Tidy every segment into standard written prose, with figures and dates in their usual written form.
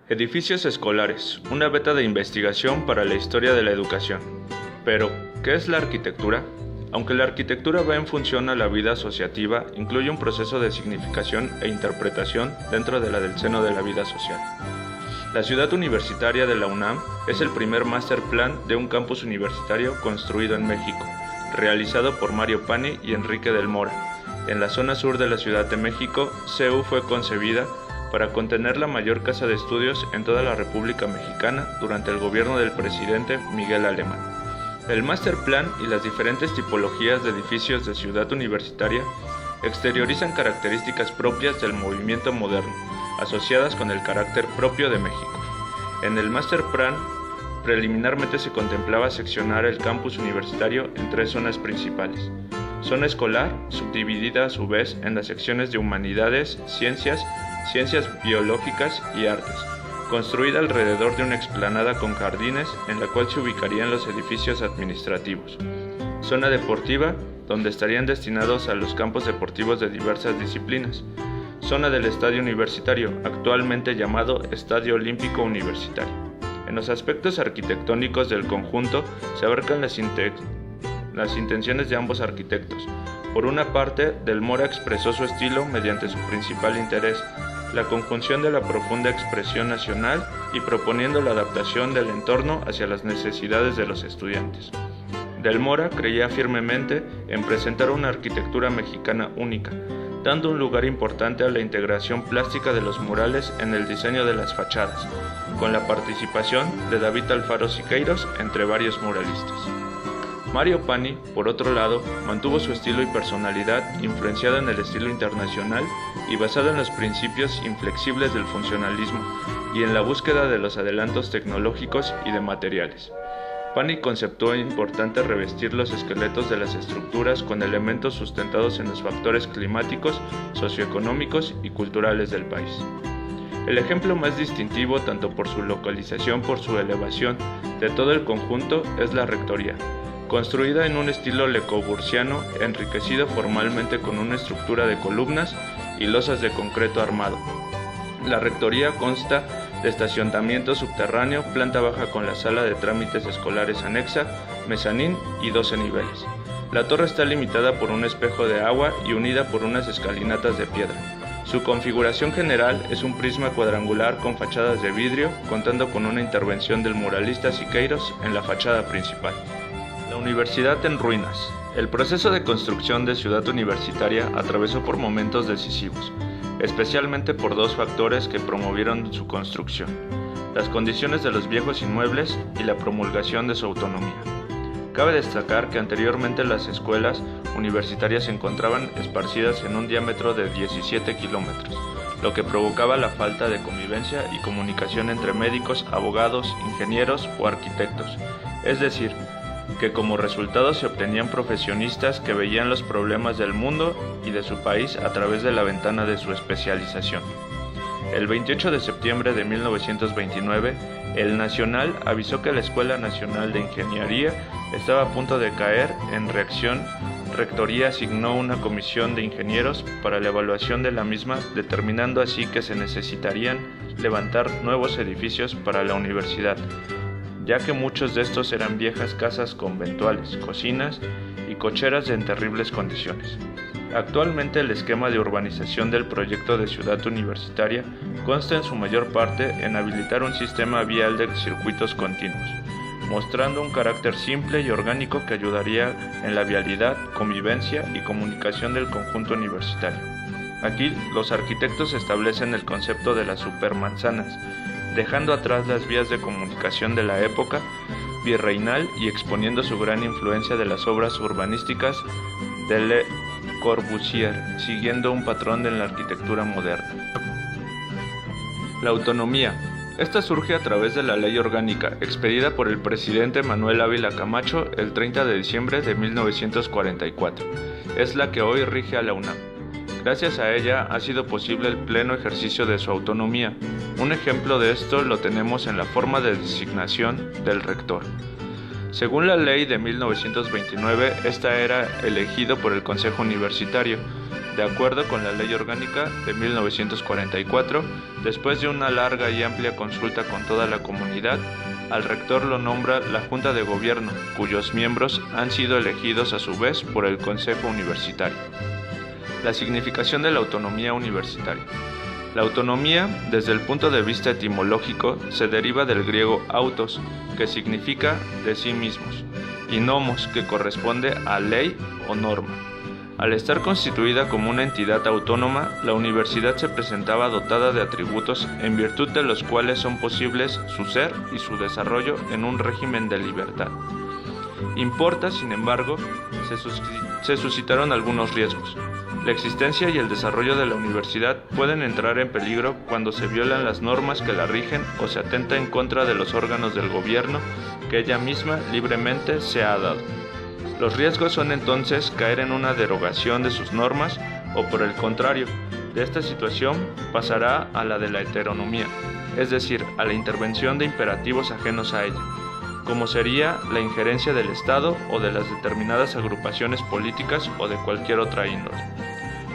Edificios escolares, una beta de investigación para la historia de la educación. Pero, ¿qué es la arquitectura? Aunque la arquitectura va en función a la vida asociativa, incluye un proceso de significación e interpretación dentro de la del seno de la vida social. La ciudad universitaria de la UNAM es el primer master plan de un campus universitario construido en México, realizado por Mario Pani y Enrique del Mora. En la zona sur de la Ciudad de México, CU fue concebida para contener la mayor casa de estudios en toda la República Mexicana durante el gobierno del presidente Miguel Alemán. El Master Plan y las diferentes tipologías de edificios de ciudad universitaria exteriorizan características propias del movimiento moderno, asociadas con el carácter propio de México. En el Master Plan, preliminarmente se contemplaba seccionar el campus universitario en tres zonas principales. Zona escolar, subdividida a su vez en las secciones de humanidades, ciencias biológicas y artes, construida alrededor de una explanada con jardines en la cual se ubicarían los edificios administrativos. Zona deportiva, donde estarían destinados a los campos deportivos de diversas disciplinas. Zona del estadio universitario, actualmente llamado Estadio Olímpico Universitario. En los aspectos arquitectónicos del conjunto se abarcan las intenciones de ambos arquitectos. Por una parte, Del Mora expresó su estilo mediante su principal interés, la conjunción de la profunda expresión nacional y proponiendo la adaptación del entorno hacia las necesidades de los estudiantes. Del Mora creía firmemente en presentar una arquitectura mexicana única, dando un lugar importante a la integración plástica de los murales en el diseño de las fachadas, con la participación de David Alfaro Siqueiros, entre varios muralistas. Mario Pani, por otro lado, mantuvo su estilo y personalidad influenciada en el estilo internacional y basada en los principios inflexibles del funcionalismo y en la búsqueda de los adelantos tecnológicos y de materiales. Pani conceptuó importante revestir los esqueletos de las estructuras con elementos sustentados en los factores climáticos, socioeconómicos y culturales del país. El ejemplo más distintivo, tanto por su localización como por su elevación, de todo el conjunto es la rectoría, construida en un estilo le Corbusiano, enriquecido formalmente con una estructura de columnas y losas de concreto armado. La rectoría consta de estacionamiento subterráneo, planta baja con la sala de trámites escolares anexa, mezanín y 12 niveles. La torre está limitada por un espejo de agua y unida por unas escalinatas de piedra. Su configuración general es un prisma cuadrangular con fachadas de vidrio, contando con una intervención del muralista Siqueiros en la fachada principal. La universidad en ruinas. El proceso de construcción de Ciudad Universitaria atravesó por momentos decisivos, especialmente por dos factores que promovieron su construcción: las condiciones de los viejos inmuebles y la promulgación de su autonomía. Cabe destacar que anteriormente las escuelas universitarias se encontraban esparcidas en un diámetro de 17 kilómetros, lo que provocaba la falta de convivencia y comunicación entre médicos, abogados, ingenieros o arquitectos, es decir, que como resultado se obtenían profesionistas que veían los problemas del mundo y de su país a través de la ventana de su especialización. El 28 de septiembre de 1929, el Nacional avisó que la Escuela Nacional de Ingeniería estaba a punto de caer. En reacción, Rectoría asignó una comisión de ingenieros para la evaluación de la misma, determinando así que se necesitarían levantar nuevos edificios para la universidad, ya que muchos de estos eran viejas casas conventuales, cocinas y cocheras en terribles condiciones. Actualmente el esquema de urbanización del proyecto de ciudad universitaria consta en su mayor parte en habilitar un sistema vial de circuitos continuos, mostrando un carácter simple y orgánico que ayudaría en la vialidad, convivencia y comunicación del conjunto universitario. Aquí los arquitectos establecen el concepto de las supermanzanas, dejando atrás las vías de comunicación de la época virreinal y exponiendo su gran influencia de las obras urbanísticas de Le Corbusier, siguiendo un patrón en la arquitectura moderna. La autonomía. Esta surge a través de la Ley Orgánica, expedida por el presidente Manuel Ávila Camacho el 30 de diciembre de 1944. Es la que hoy rige a la UNAM. Gracias a ella ha sido posible el pleno ejercicio de su autonomía. Un ejemplo de esto lo tenemos en la forma de designación del rector. Según la ley de 1929, esta era elegido por el Consejo Universitario, De acuerdo con la Ley Orgánica de 1944, después de una larga y amplia consulta con toda la comunidad, al rector lo nombra la Junta de Gobierno, cuyos miembros han sido elegidos a su vez por el Consejo Universitario. La significación de la autonomía universitaria. La autonomía, desde el punto de vista etimológico, se deriva del griego autos, que significa de sí mismos, y nomos, que corresponde a ley o norma. Al estar constituida como una entidad autónoma, la universidad se presentaba dotada de atributos en virtud de los cuales son posibles su ser y su desarrollo en un régimen de libertad. Importa, sin embargo, se suscitaron algunos riesgos. La existencia y el desarrollo de la universidad pueden entrar en peligro cuando se violan las normas que la rigen o se atenta en contra de los órganos del gobierno que ella misma libremente se ha dado. Los riesgos son entonces caer en una derogación de sus normas o, por el contrario, de esta situación pasará a la de la heteronomía, es decir, a la intervención de imperativos ajenos a ella, como sería la injerencia del Estado o de las determinadas agrupaciones políticas o de cualquier otra índole.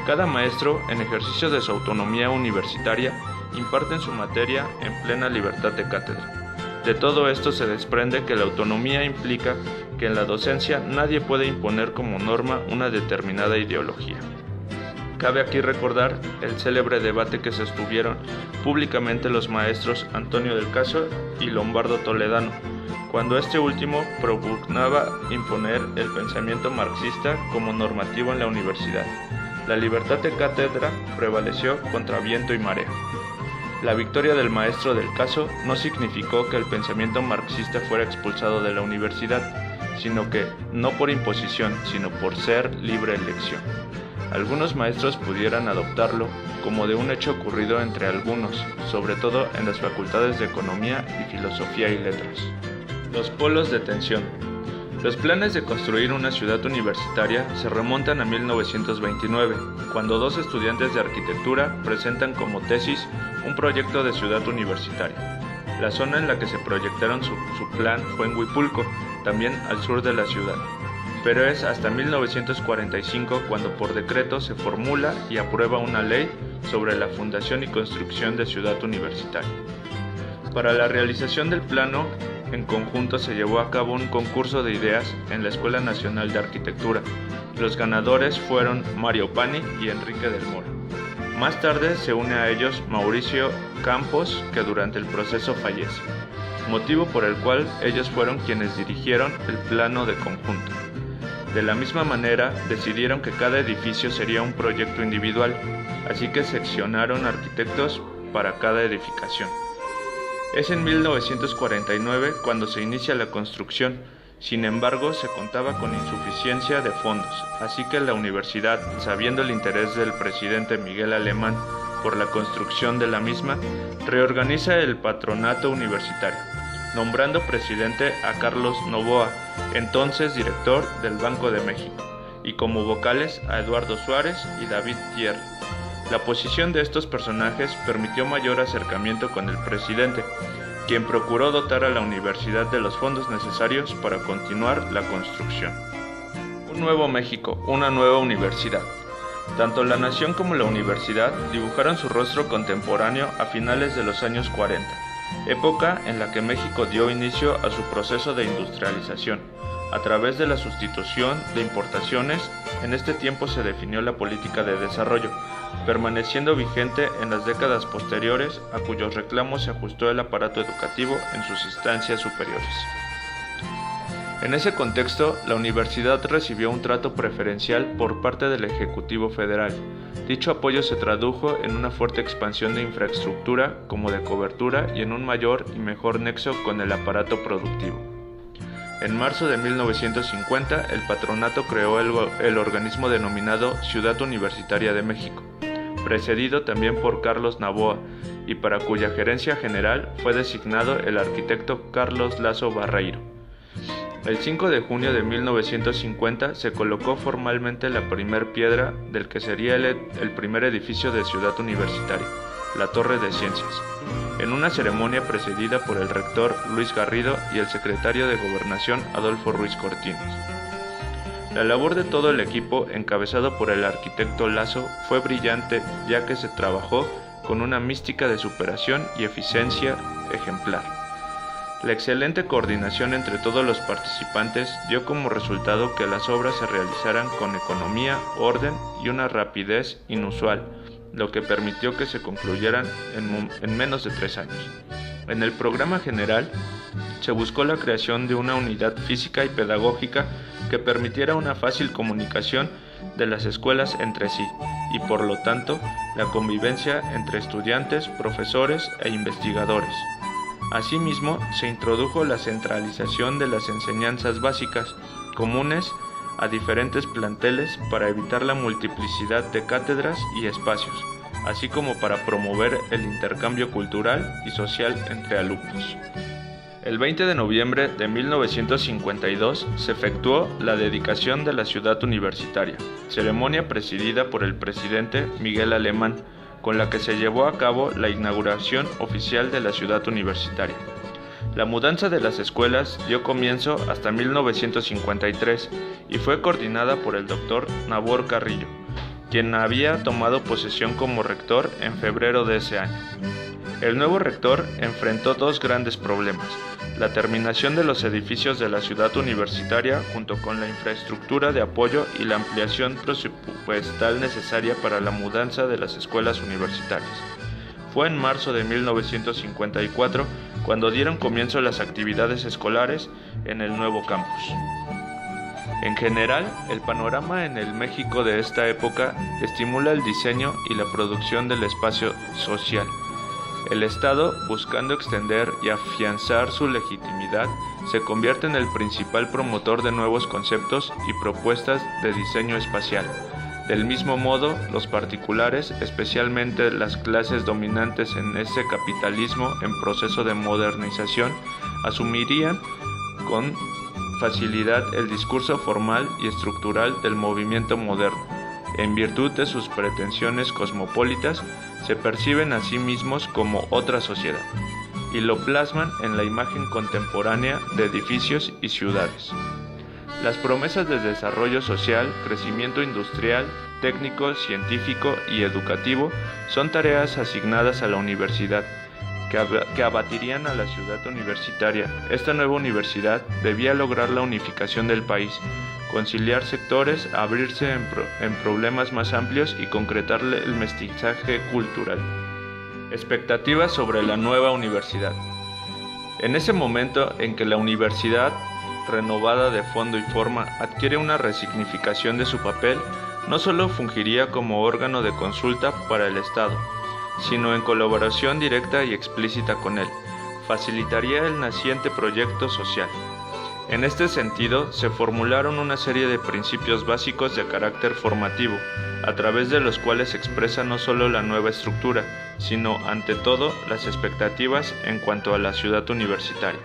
Cada maestro, en ejercicio de su autonomía universitaria, imparte en su materia en plena libertad de cátedra. De todo esto se desprende que la autonomía implica que en la docencia nadie puede imponer como norma una determinada ideología. Cabe aquí recordar el célebre debate que sostuvieron públicamente los maestros Antonio del Caso y Lombardo Toledano, cuando este último propugnaba imponer el pensamiento marxista como normativo en la universidad. La libertad de cátedra prevaleció contra viento y marea. La victoria del maestro del Caso no significó que el pensamiento marxista fuera expulsado de la universidad, sino que, no por imposición, sino por ser libre elección. Algunos maestros pudieran adoptarlo como de un hecho ocurrido entre algunos, sobre todo en las facultades de Economía y Filosofía y Letras. Los polos de tensión. Los planes de construir una ciudad universitaria se remontan a 1929, cuando dos estudiantes de arquitectura presentan como tesis un proyecto de ciudad universitaria. La zona en la que se proyectaron su plan fue en Huipulco, también al sur de la ciudad, pero es hasta 1945 cuando por decreto se formula y aprueba una ley sobre la fundación y construcción de ciudad universitaria. Para la realización del plano, en conjunto se llevó a cabo un concurso de ideas en la Escuela Nacional de Arquitectura. Los ganadores fueron Mario Pani y Enrique del Moro. Más tarde se une a ellos Mauricio Campos, que durante el proceso fallece, motivo por el cual ellos fueron quienes dirigieron el plano de conjunto. De la misma manera, decidieron que cada edificio sería un proyecto individual, así que seccionaron arquitectos para cada edificación. Es en 1949 cuando se inicia la construcción. Sin embargo, se contaba con insuficiencia de fondos, así que la universidad, sabiendo el interés del presidente Miguel Alemán por la construcción de la misma, reorganiza el patronato universitario, nombrando presidente a Carlos Novoa, entonces director del Banco de México, y como vocales a Eduardo Suárez y David Thierry. La posición de estos personajes permitió mayor acercamiento con el presidente, quien procuró dotar a la universidad de los fondos necesarios para continuar la construcción. Un nuevo México, una nueva universidad. Tanto la nación como la universidad dibujaron su rostro contemporáneo a finales de los años 40, época en la que México dio inicio a su proceso de industrialización. A través de la sustitución de importaciones, en este tiempo se definió la política de desarrollo, permaneciendo vigente en las décadas posteriores, a cuyos reclamos se ajustó el aparato educativo en sus instancias superiores. En ese contexto, la universidad recibió un trato preferencial por parte del Ejecutivo Federal. Dicho apoyo se tradujo en una fuerte expansión de infraestructura como de cobertura y en un mayor y mejor nexo con el aparato productivo. En marzo de 1950, el patronato creó el organismo denominado Ciudad Universitaria de México, precedido también por Carlos Novoa, y para cuya gerencia general fue designado el arquitecto Carlos Lazo Barreiro. El 5 de junio de 1950 se colocó formalmente la primer piedra del que sería el primer edificio de Ciudad Universitaria, la Torre de Ciencias, en una ceremonia presidida por el rector Luis Garrido y el secretario de Gobernación Adolfo Ruiz Cortines. La labor de todo el equipo, encabezado por el arquitecto Lazo, fue brillante, ya que se trabajó con una mística de superación y eficiencia ejemplar. La excelente coordinación entre todos los participantes dio como resultado que las obras se realizaran con economía, orden y una rapidez inusual, lo que permitió que se concluyeran en menos de 3 años. En el programa general, se buscó la creación de una unidad física y pedagógica que permitiera una fácil comunicación de las escuelas entre sí y, por lo tanto, la convivencia entre estudiantes, profesores e investigadores. Asimismo, se introdujo la centralización de las enseñanzas básicas, comunes a diferentes planteles para evitar la multiplicidad de cátedras y espacios, así como para promover el intercambio cultural y social entre alumnos. El 20 de noviembre de 1952 se efectuó la dedicación de la ciudad universitaria, ceremonia presidida por el presidente Miguel Alemán, con la que se llevó a cabo la inauguración oficial de la ciudad universitaria. La mudanza de las escuelas dio comienzo hasta 1953 y fue coordinada por el doctor Nabor Carrillo, quien había tomado posesión como rector en febrero de ese año. El nuevo rector enfrentó 2 grandes problemas: la terminación de los edificios de la ciudad universitaria junto con la infraestructura de apoyo y la ampliación presupuestal necesaria para la mudanza de las escuelas universitarias. Fue en marzo de 1954 cuando dieron comienzo las actividades escolares en el nuevo campus. En general, el panorama en el México de esta época estimula el diseño y la producción del espacio social. El Estado, buscando extender y afianzar su legitimidad, se convierte en el principal promotor de nuevos conceptos y propuestas de diseño espacial. Del mismo modo, los particulares, especialmente las clases dominantes en ese capitalismo en proceso de modernización, asumirían con facilidad el discurso formal y estructural del movimiento moderno. En virtud de sus pretensiones cosmopolitas, se perciben a sí mismos como otra sociedad, y lo plasman en la imagen contemporánea de edificios y ciudades. Las promesas de desarrollo social, crecimiento industrial, técnico, científico y educativo son tareas asignadas a la universidad, que abatirían a la ciudad universitaria. Esta nueva universidad debía lograr la unificación del país, conciliar sectores, abrirse en problemas más amplios y concretar el mestizaje cultural. Expectativas sobre la nueva universidad. En ese momento en que la universidad, renovada de fondo y forma, adquiere una resignificación de su papel, no solo fungiría como órgano de consulta para el Estado, sino en colaboración directa y explícita con él, facilitaría el naciente proyecto social. En este sentido, se formularon una serie de principios básicos de carácter formativo, a través de los cuales se expresa no solo la nueva estructura, sino, ante todo, las expectativas en cuanto a la ciudad universitaria.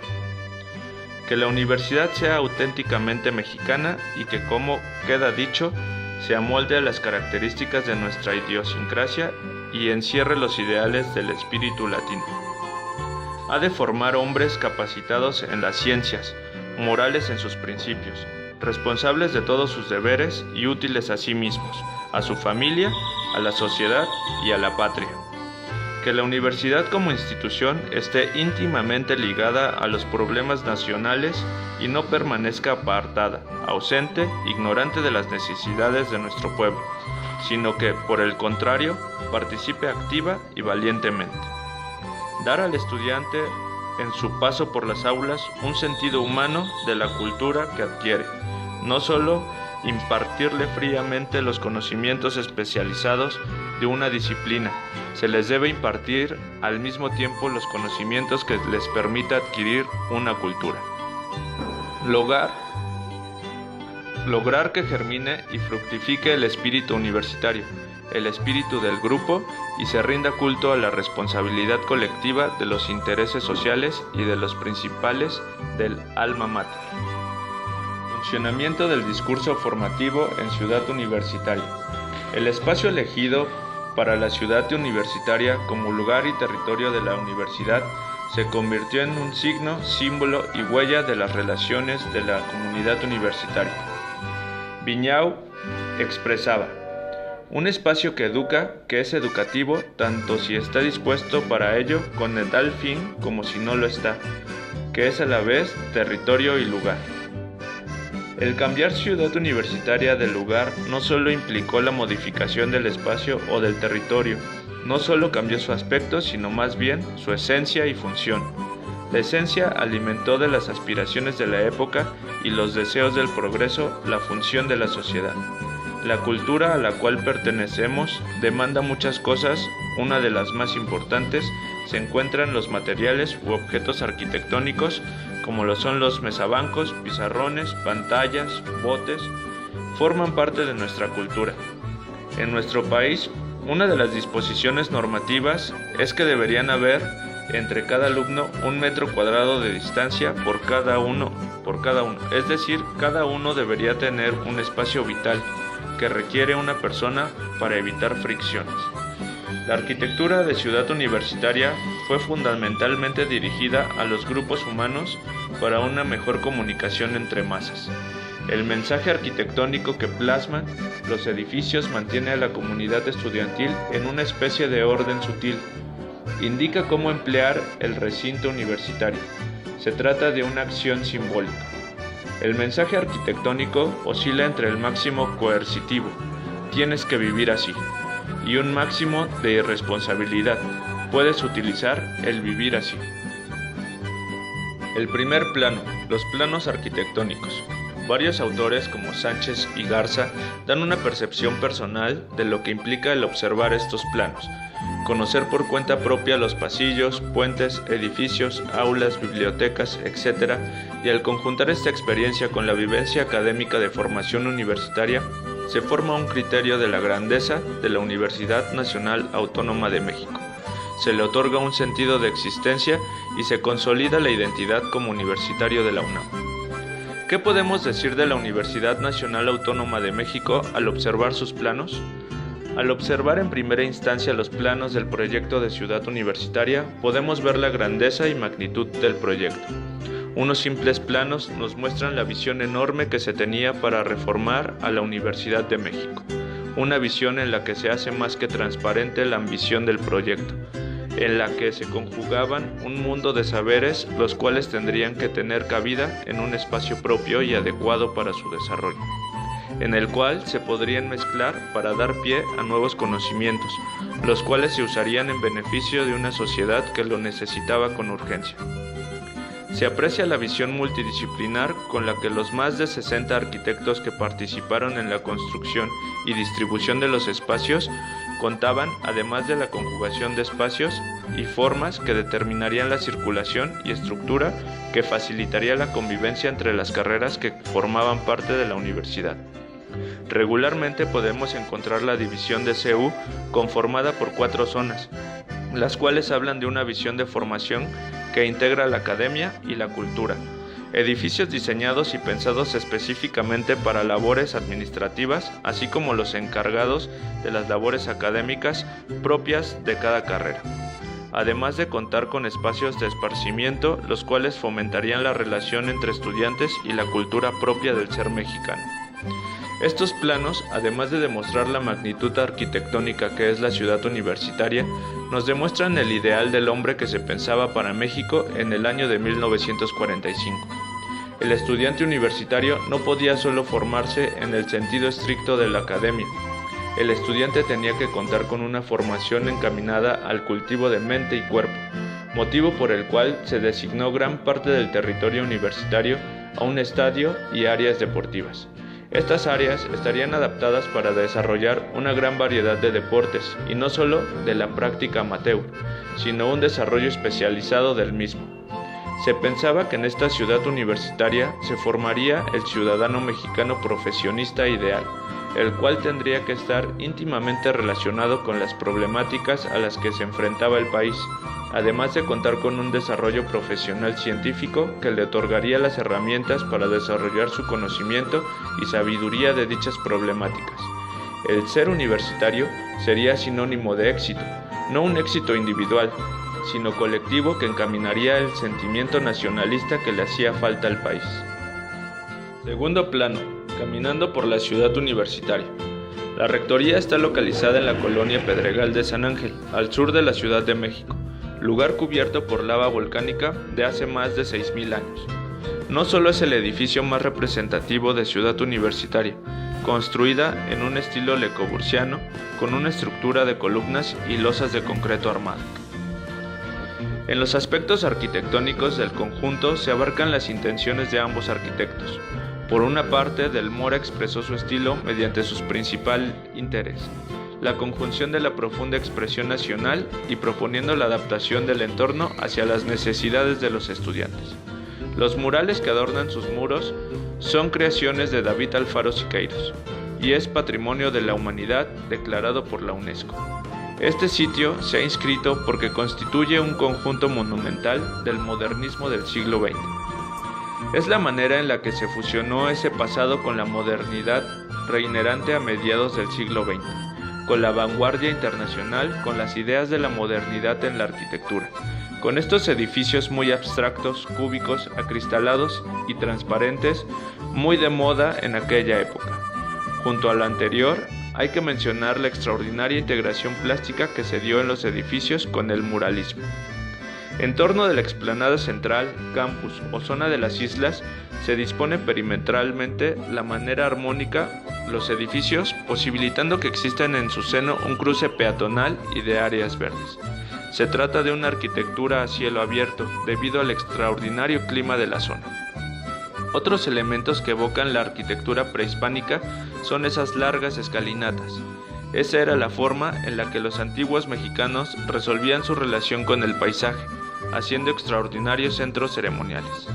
Que la universidad sea auténticamente mexicana y que, como queda dicho, se amolde a las características de nuestra idiosincrasia y encierre los ideales del espíritu latino. Ha de formar hombres capacitados en las ciencias, morales en sus principios, responsables de todos sus deberes y útiles a sí mismos, a su familia, a la sociedad y a la patria. Que la universidad como institución esté íntimamente ligada a los problemas nacionales y no permanezca apartada, ausente, ignorante de las necesidades de nuestro pueblo, sino que, por el contrario, participe activa y valientemente. Dar al estudiante, en su paso por las aulas, un sentido humano de la cultura que adquiere, no solo impartirle fríamente los conocimientos especializados de una disciplina, se les debe impartir al mismo tiempo los conocimientos que les permita adquirir una cultura. Lograr que germine y fructifique el espíritu universitario, el espíritu del grupo, y se rinda culto a la responsabilidad colectiva de los intereses sociales y de los principales del alma mater. Funcionamiento del discurso formativo en ciudad universitaria. El espacio elegido para la ciudad universitaria como lugar y territorio de la universidad se convirtió en un signo, símbolo y huella de las relaciones de la comunidad universitaria. Viñao expresaba: un espacio que educa, que es educativo, tanto si está dispuesto para ello con el tal fin como si no lo está, que es a la vez territorio y lugar. El cambiar Ciudad Universitaria de lugar no solo implicó la modificación del espacio o del territorio, no solo cambió su aspecto, sino más bien su esencia y función. La esencia alimentó de las aspiraciones de la época y los deseos del progreso la función de la sociedad. La cultura a la cual pertenecemos demanda muchas cosas, una de las más importantes se encuentra en los materiales u objetos arquitectónicos como lo son los mesabancos, pizarrones, pantallas, botes, forman parte de nuestra cultura. En nuestro país, una de las disposiciones normativas es que deberían haber entre cada alumno 1 metro cuadrado de distancia por cada uno, es decir, cada uno debería tener un espacio vital que requiere una persona para evitar fricciones. La arquitectura de Ciudad Universitaria fue fundamentalmente dirigida a los grupos humanos para una mejor comunicación entre masas. El mensaje arquitectónico que plasman los edificios mantiene a la comunidad estudiantil en una especie de orden sutil. Indica cómo emplear el recinto universitario. Se trata de una acción simbólica. El mensaje arquitectónico oscila entre el máximo coercitivo, tienes que vivir así, y un máximo de irresponsabilidad, puedes utilizar el vivir así. El primer plano, los planos arquitectónicos. Varios autores como Sánchez y Garza dan una percepción personal de lo que implica el observar estos planos, conocer por cuenta propia los pasillos, puentes, edificios, aulas, bibliotecas, etc. Y al conjuntar esta experiencia con la vivencia académica de formación universitaria, se forma un criterio de la grandeza de la Universidad Nacional Autónoma de México. Se le otorga un sentido de existencia y se consolida la identidad como universitario de la UNAM. ¿Qué podemos decir de la Universidad Nacional Autónoma de México al observar sus planos? Al observar en primera instancia los planos del proyecto de Ciudad Universitaria, podemos ver la grandeza y magnitud del proyecto. Unos simples planos nos muestran la visión enorme que se tenía para reformar a la Universidad de México, una visión en la que se hace más que transparente la ambición del proyecto, en la que se conjugaban un mundo de saberes los cuales tendrían que tener cabida en un espacio propio y adecuado para su desarrollo, en el cual se podrían mezclar para dar pie a nuevos conocimientos, los cuales se usarían en beneficio de una sociedad que lo necesitaba con urgencia. Se aprecia la visión multidisciplinar con la que los más de 60 arquitectos que participaron en la construcción y distribución de los espacios contaban, además de la conjugación de espacios y formas que determinarían la circulación y estructura que facilitaría la convivencia entre las carreras que formaban parte de la universidad. Regularmente podemos encontrar la división de CU conformada por 4 zonas, las cuales hablan de una visión de formación que integra la academia y la cultura, edificios diseñados y pensados específicamente para labores administrativas, así como los encargados de las labores académicas propias de cada carrera, además de contar con espacios de esparcimiento, los cuales fomentarían la relación entre estudiantes y la cultura propia del ser mexicano. Estos planos, además de demostrar la magnitud arquitectónica que es la ciudad universitaria, nos demuestran el ideal del hombre que se pensaba para México en el año de 1945. El estudiante universitario no podía solo formarse en el sentido estricto de la academia. El estudiante tenía que contar con una formación encaminada al cultivo de mente y cuerpo, motivo por el cual se designó gran parte del territorio universitario a un estadio y áreas deportivas. Estas áreas estarían adaptadas para desarrollar una gran variedad de deportes y no solo de la práctica amateur, sino un desarrollo especializado del mismo. Se pensaba que en esta ciudad universitaria se formaría el ciudadano mexicano profesionista ideal, el cual tendría que estar íntimamente relacionado con las problemáticas a las que se enfrentaba el país, además de contar con un desarrollo profesional científico que le otorgaría las herramientas para desarrollar su conocimiento y sabiduría de dichas problemáticas. El ser universitario sería sinónimo de éxito, no un éxito individual, sino colectivo que encaminaría el sentimiento nacionalista que le hacía falta al país. Segundo plano, Caminando por la ciudad universitaria. La rectoría está localizada en la colonia Pedregal de San Ángel, al sur de la Ciudad de México, lugar cubierto por lava volcánica de hace más de 6000 años. No solo es el edificio más representativo de Ciudad Universitaria, construida en un estilo Le Corbusiano, con una estructura de columnas y losas de concreto armado. En los aspectos arquitectónicos del conjunto se abarcan las intenciones de ambos arquitectos. Por una parte, Del Mora expresó su estilo mediante su principal interés, la conjunción de la profunda expresión nacional y proponiendo la adaptación del entorno hacia las necesidades de los estudiantes. Los murales que adornan sus muros son creaciones de David Alfaro Siqueiros y es Patrimonio de la Humanidad declarado por la UNESCO. Este sitio se ha inscrito porque constituye un conjunto monumental del modernismo del siglo XX. Es la manera en la que se fusionó ese pasado con la modernidad reinerante a mediados del siglo XX, con la vanguardia internacional, con las ideas de la modernidad en la arquitectura, con estos edificios muy abstractos, cúbicos, acristalados y transparentes, muy de moda en aquella época. Junto a lo anterior, hay que mencionar la extraordinaria integración plástica que se dio en los edificios con el muralismo. En torno de la explanada central, campus o zona de las islas, se dispone perimetralmente la manera armónica los edificios, posibilitando que existan en su seno un cruce peatonal y de áreas verdes. Se trata de una arquitectura a cielo abierto, debido al extraordinario clima de la zona. Otros elementos que evocan la arquitectura prehispánica son esas largas escalinatas. Esa era la forma en la que los antiguos mexicanos resolvían su relación con el paisaje, haciendo extraordinarios centros ceremoniales.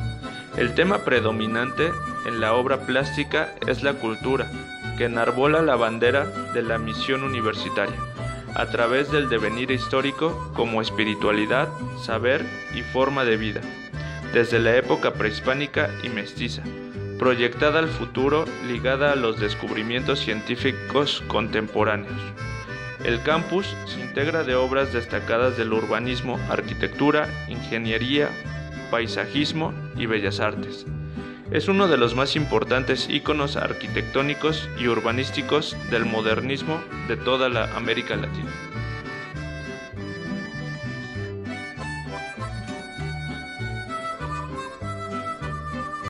El tema predominante en la obra plástica es la cultura, que enarbola la bandera de la misión universitaria, a través del devenir histórico como espiritualidad, saber y forma de vida, desde la época prehispánica y mestiza, proyectada al futuro ligada a los descubrimientos científicos contemporáneos. El campus se integra de obras destacadas del urbanismo, arquitectura, ingeniería, paisajismo y bellas artes. Es uno de los más importantes íconos arquitectónicos y urbanísticos del modernismo de toda la América Latina.